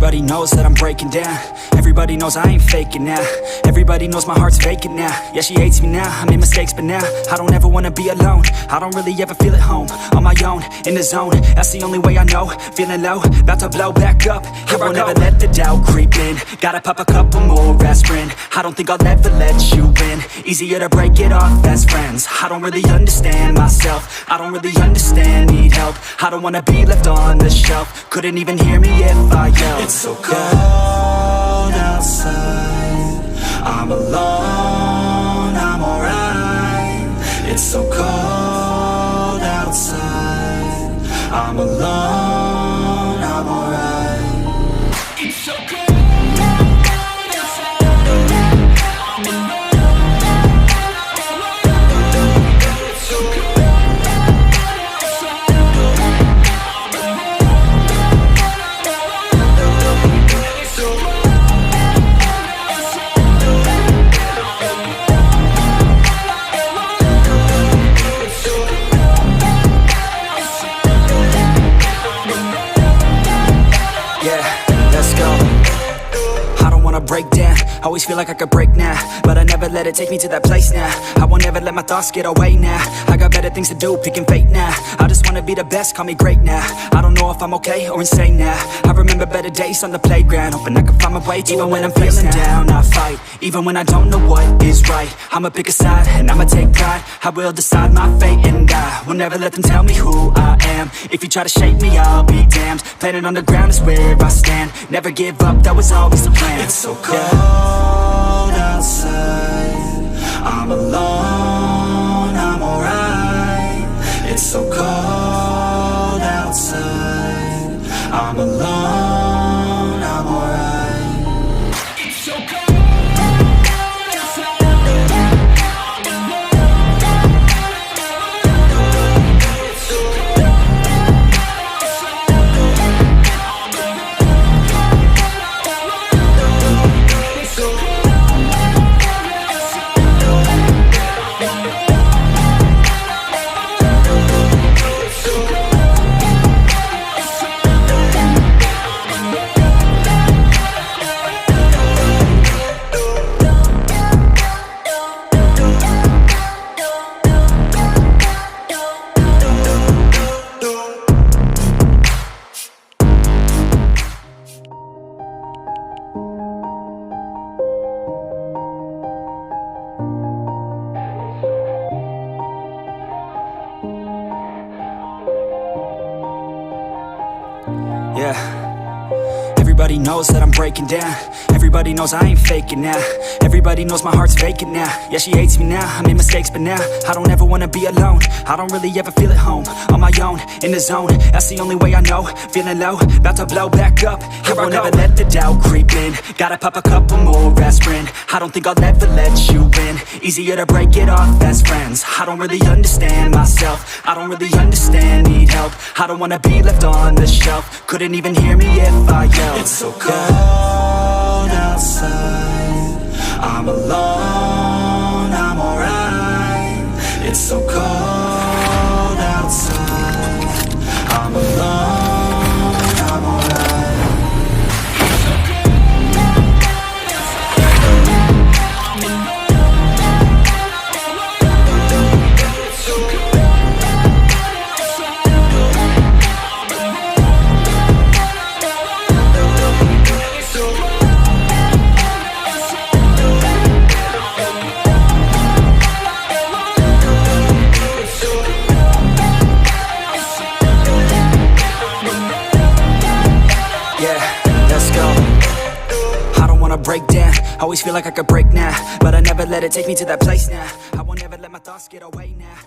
Everybody knows that I'm breaking down. Everybody knows I ain't faking now. Everybody knows my heart's vacant now. Yeah, she hates me now, I made mistakes but now I don't ever wanna be alone. I don't really ever feel at home. On my own, in the zone, that's the only way I know. Feeling low, about to blow back up. I won't ever let the doubt creep in. Gotta pop a couple more aspirin. I don't think I'll ever let you in. Easier to break it off as friends. I don't really understand myself. I don't really understand, need help. I don't wanna be left on the shelf. Couldn't even hear me if I yelled. It's so cold outside, I'm alone, I'm alright. It's so cold outside, I'm alone, I'm alright. It's so cold. Break down, always feel like I could break now, but I never let it take me to that place now. I won't ever let my thoughts get away now. I got better things to do, picking fate now. I just wanna be the best, call me great now. I don't know if I'm okay or insane now. I remember better days on the playground, hoping I can find my way. Even when I'm feeling down, I fight. Even when I don't know what is right, I'ma pick a side and I'ma take pride. I will decide my fate and I will never let them tell me who I am. If you try to shape me, I'll be damned. Planet on the ground is where I stand. Never give up, that was always the plan. It's so cold outside, I'm alone, I'm alright. It's so cold outside, I'm alone, I'm alright. It's so cold. Yeah, everybody knows that I'm breaking down. Everybody knows I ain't faking now. Everybody knows my heart's vacant now. Yeah, she hates me now, I made mistakes but now I don't ever wanna be alone. I don't really ever feel at home. On my own, in the zone, that's the only way I know. Feeling low, about to blow back up. I won't ever let the doubt creep in. Gotta pop a couple more aspirin. I don't think I'll ever let you in. Easier to break it off as friends. I don't really understand myself. I don't really understand, need help. I don't wanna be left on the shelf. Couldn't even hear me if I yelled. It's so cold outside, I'm alone, I'm alright. It's so cold outside, I'm alone, I'm alright. Break down, always feel like I could break now, but I never let it take me to that place now. I won't ever let my thoughts get away now.